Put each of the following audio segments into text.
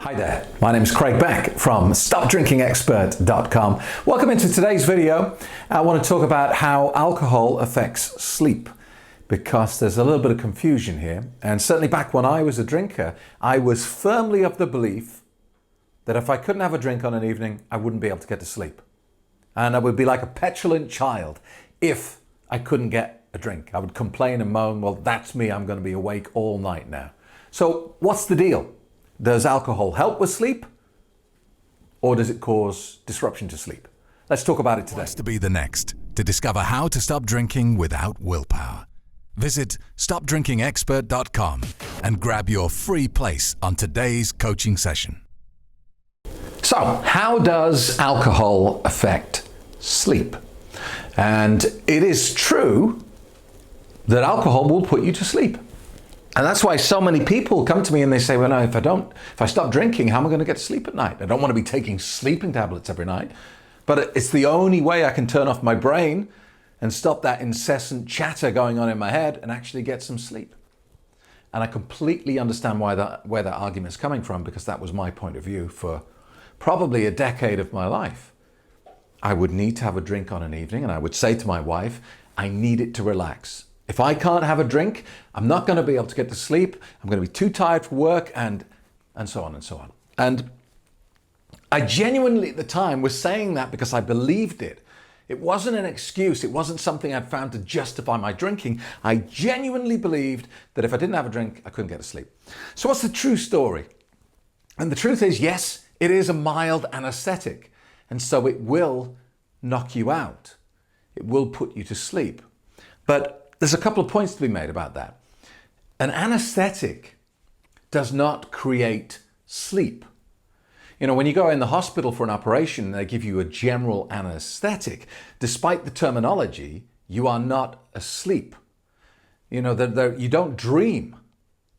Hi there, my name is Craig Beck from StopDrinkingExpert.com. Welcome into today's video. I want to talk about how alcohol affects sleep, because there's a little bit of confusion here. And certainly back when I was a drinker, I was firmly of the belief that if I couldn't have a drink on an evening, I wouldn't be able to get to sleep. And I would be like a petulant child if I couldn't get a drink. I would complain and moan, well, that's me, I'm going to be awake all night now. So what's the deal? Does alcohol help with sleep, or does it cause disruption to sleep? Let's talk about it today. Wants to be the next to discover how to stop drinking without willpower. Visit StopDrinkingExpert.com and grab your free place on today's coaching session. So, how does alcohol affect sleep? And it is true that alcohol will put you to sleep. And that's why so many people come to me and they say, well, no, if I stop drinking, how am I going to get to sleep at night? I don't want to be taking sleeping tablets every night, but it's the only way I can turn off my brain and stop that incessant chatter going on in my head and actually get some sleep. And I completely understand where that argument is coming from, because that was my point of view for probably a decade of my life. I would need to have a drink on an evening, and I would say to my wife, I need it to relax. If I can't have a drink, I'm not going to be able to get to sleep. I'm going to be too tired for work, and so on and so on. And I genuinely at the time was saying that because I believed it. It wasn't an excuse. It wasn't something I'd found to justify my drinking. I genuinely believed that if I didn't have a drink, I couldn't get to sleep. So what's the true story? And the truth is, yes, it is a mild anesthetic. And so it will knock you out. It will put you to sleep. But there's a couple of points to be made about that. An anesthetic does not create sleep. You know, when you go in the hospital for an operation, they give you a general anesthetic. Despite the terminology, you are not asleep. You know, you don't dream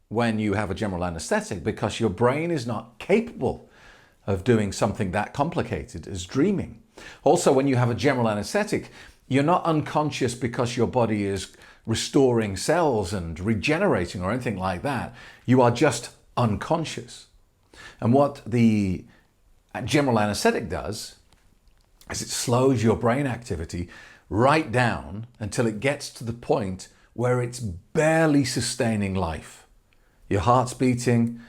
when you have a general anesthetic, because your brain is not capable of doing something that complicated as dreaming. Also, when you have a general anesthetic, you're not unconscious because your body is restoring cells and regenerating or anything like that. You are just unconscious. And what the general anesthetic does is it slows your brain activity right down until it gets to the point where it's barely sustaining life. Your heart's beating,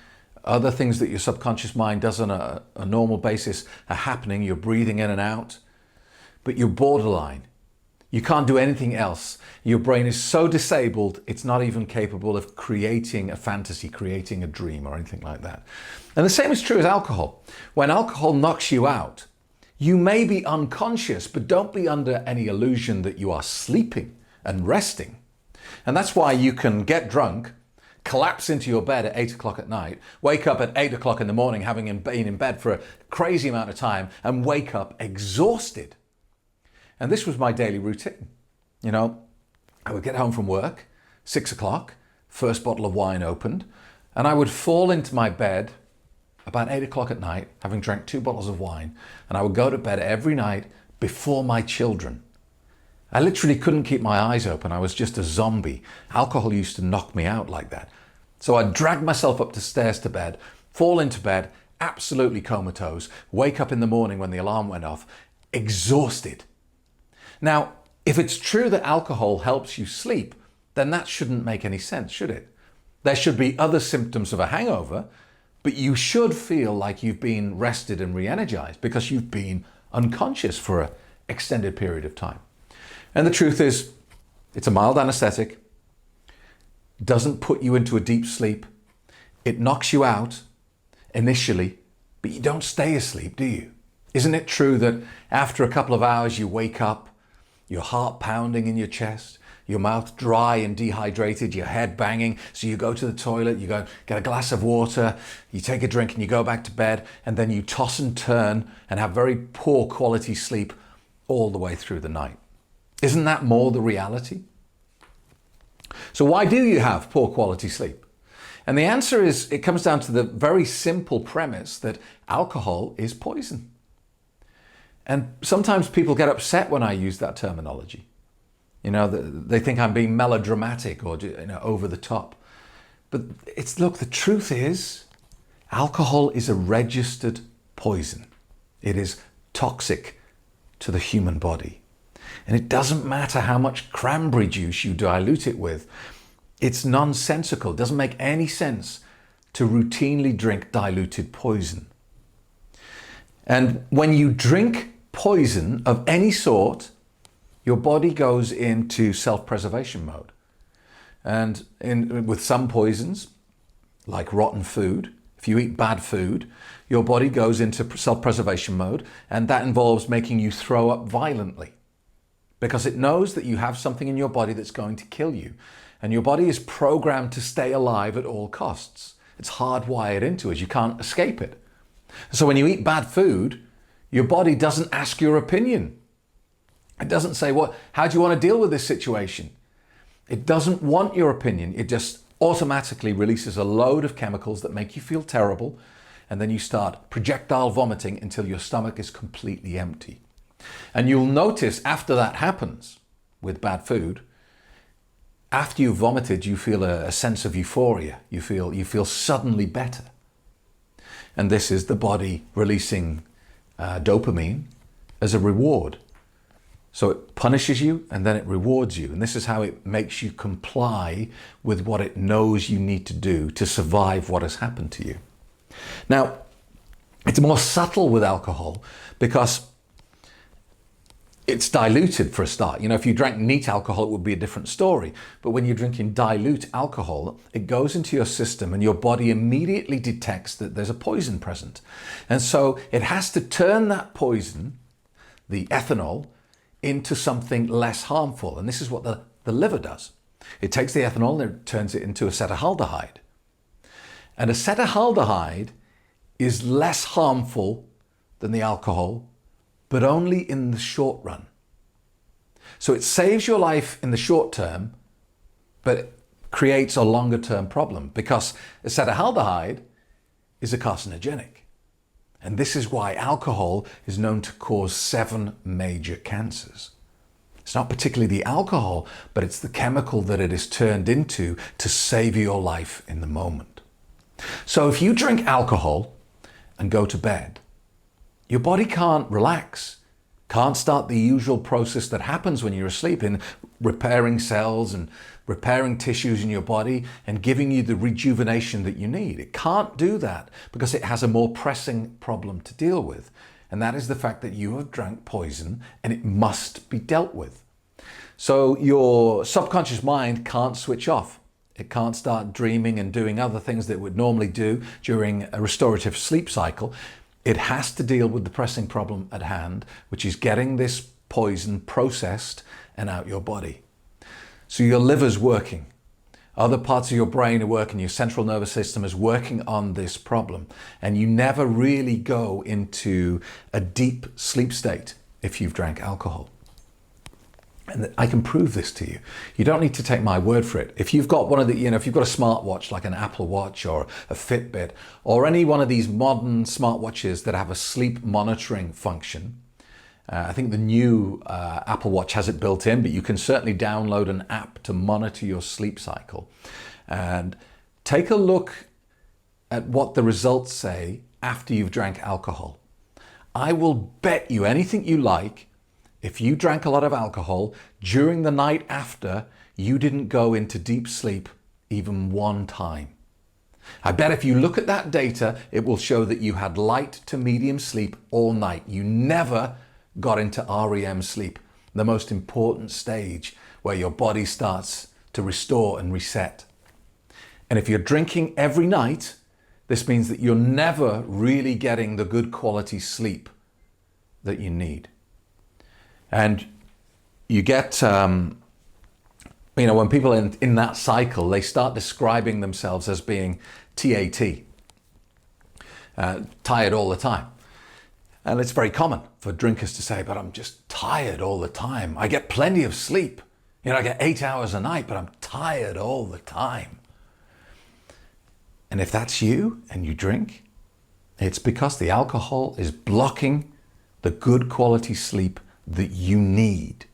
other things that your subconscious mind does on a normal basis are happening. You're breathing in and out, but you're borderline. You can't do anything else. Your brain is so disabled, it's not even capable of creating a fantasy, creating a dream or anything like that. And the same is true as alcohol. When alcohol knocks you out, you may be unconscious, but don't be under any illusion that you are sleeping and resting. And that's why you can get drunk, collapse into your bed at 8 o'clock at night, wake up at 8 o'clock in the morning having been in bed for a crazy amount of time, and wake up exhausted. And this was my daily routine. You know, I would get home from work, 6 o'clock, first bottle of wine opened, and I would fall into my bed about 8 o'clock at night, having drank 2 bottles of wine, and I would go to bed every night before my children. I literally couldn't keep my eyes open. I was just a zombie. Alcohol used to knock me out like that. So I'd drag myself up the stairs to bed, fall into bed, absolutely comatose, wake up in the morning when the alarm went off, exhausted. Now, if it's true that alcohol helps you sleep, then that shouldn't make any sense, should it? There should be other symptoms of a hangover, but you should feel like you've been rested and re-energized because you've been unconscious for an extended period of time. And the truth is, it's a mild anesthetic, doesn't put you into a deep sleep. It knocks you out initially, but you don't stay asleep, do you? Isn't it true that after a couple of hours you wake up, your heart pounding in your chest, your mouth dry and dehydrated, your head banging, so you go to the toilet, you go get a glass of water, you take a drink and you go back to bed, and then you toss and turn and have very poor quality sleep all the way through the night. Isn't that more the reality? So why do you have poor quality sleep? And the answer is, it comes down to the very simple premise that alcohol is poison. And sometimes people get upset when I use that terminology. You know, they think I'm being melodramatic or over the top. But look, the truth is, Alcohol is a registered poison. It is toxic to the human body. And it doesn't matter how much cranberry juice you dilute it with. It's nonsensical. It doesn't make any sense to routinely drink diluted poison. And when you drink poison of any sort, your body goes into self-preservation mode. And with some poisons, like rotten food, if you eat bad food, your body goes into self-preservation mode, and that involves making you throw up violently because it knows that you have something in your body that's going to kill you. And your body is programmed to stay alive at all costs. It's hardwired into us. You can't escape it. So when you eat bad food, your body doesn't ask your opinion. It doesn't say, how do you want to deal with this situation? It doesn't want your opinion. It just automatically releases a load of chemicals that make you feel terrible. And then you start projectile vomiting until your stomach is completely empty. And you'll notice after that happens with bad food, after you've vomited, you feel a sense of euphoria. You feel suddenly better. And this is the body releasing dopamine as a reward. So it punishes you and then it rewards you. And this is how it makes you comply with what it knows you need to do to survive what has happened to you. Now, it's more subtle with alcohol because it's diluted for a start. You know, if you drank neat alcohol, it would be a different story. But when you're drinking dilute alcohol, it goes into your system and your body immediately detects that there's a poison present. And so it has to turn that poison, the ethanol, into something less harmful. And this is what the liver does. It takes the ethanol and it turns it into acetaldehyde. And acetaldehyde is less harmful than the alcohol, but only in the short run. So it saves your life in the short term, but it creates a longer term problem because acetaldehyde is a carcinogenic. And this is why alcohol is known to cause 7 major cancers. It's not particularly the alcohol, but it's the chemical that it is turned into to save your life in the moment. So if you drink alcohol and go to bed, your body can't relax, can't start the usual process that happens when you're asleep in repairing cells and repairing tissues in your body and giving you the rejuvenation that you need. It can't do that because it has a more pressing problem to deal with. And that is the fact that you have drank poison and it must be dealt with. So your subconscious mind can't switch off. It can't start dreaming and doing other things that it would normally do during a restorative sleep cycle. It has to deal with the pressing problem at hand, which is getting this poison processed and out your body. So your liver's working. Other parts of your brain are working. Your central nervous system is working on this problem. And you never really go into a deep sleep state if you've drank alcohol. And I can prove this to you. You don't need to take my word for it. If you've got one of the, if you've got a smartwatch like an Apple Watch or a Fitbit or any one of these modern smartwatches that have a sleep monitoring function, I think the new Apple Watch has it built in, but you can certainly download an app to monitor your sleep cycle. And take a look at what the results say after you've drank alcohol. I will bet you anything you like, if you drank a lot of alcohol during the night after, you didn't go into deep sleep even one time. I bet if you look at that data, it will show that you had light to medium sleep all night. You never got into REM sleep, the most important stage where your body starts to restore and reset. And if you're drinking every night, this means that you're never really getting the good quality sleep that you need. And you get, when people in that cycle, they start describing themselves as being TAT, tired all the time. And it's very common for drinkers to say, but I'm just tired all the time. I get plenty of sleep. I get 8 hours a night, but I'm tired all the time. And if that's you and you drink, it's because the alcohol is blocking the good quality sleep that you need.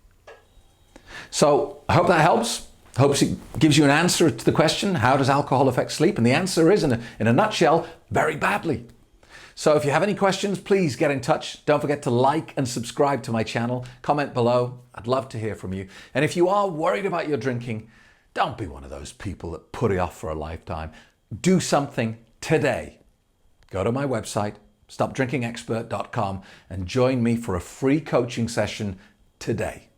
So I hope that helps. Hopes it gives you an answer to the question, how does alcohol affect sleep? And the answer is, in a nutshell, very badly. So if you have any questions, please get in touch. Don't forget to like and subscribe to my channel. Comment below. I'd love to hear from you. And if you are worried about your drinking, don't be one of those people that put it off for a lifetime. Do something today. Go to my website, stopdrinkingexpert.com, and join me for a free coaching session today.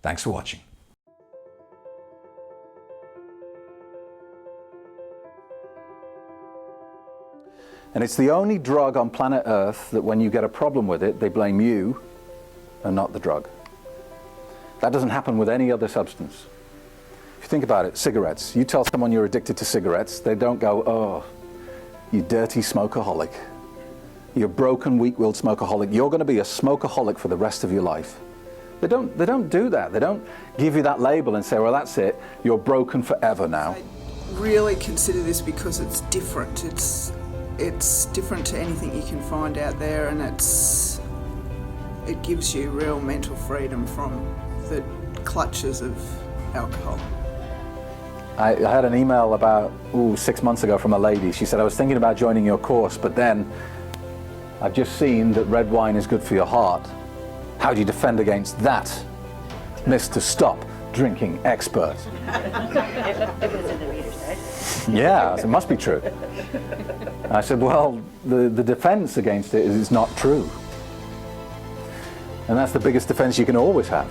Thanks for watching. And it's the only drug on planet Earth that when you get a problem with it, they blame you and not the drug. That doesn't happen with any other substance. If you think about it, cigarettes. You tell someone you're addicted to cigarettes, they don't go, oh, you dirty smokeaholic. You're a broken, weak-willed smokeaholic. You're going to be a smokeaholic for the rest of your life. They don't do that. They don't give you that label and say, well, that's it. You're broken forever now. I really consider this because it's different. It's different to anything you can find out there, and it gives you real mental freedom from the clutches of alcohol. I had an email about 6 months ago from a lady. She said, I was thinking about joining your course, but then I've just seen that red wine is good for your heart. How do you defend against that, Mr. Stop Drinking Expert? If it's in the reader's side. Yeah, it must be true. I said, well, the defense against it is it's not true. And that's the biggest defense you can always have.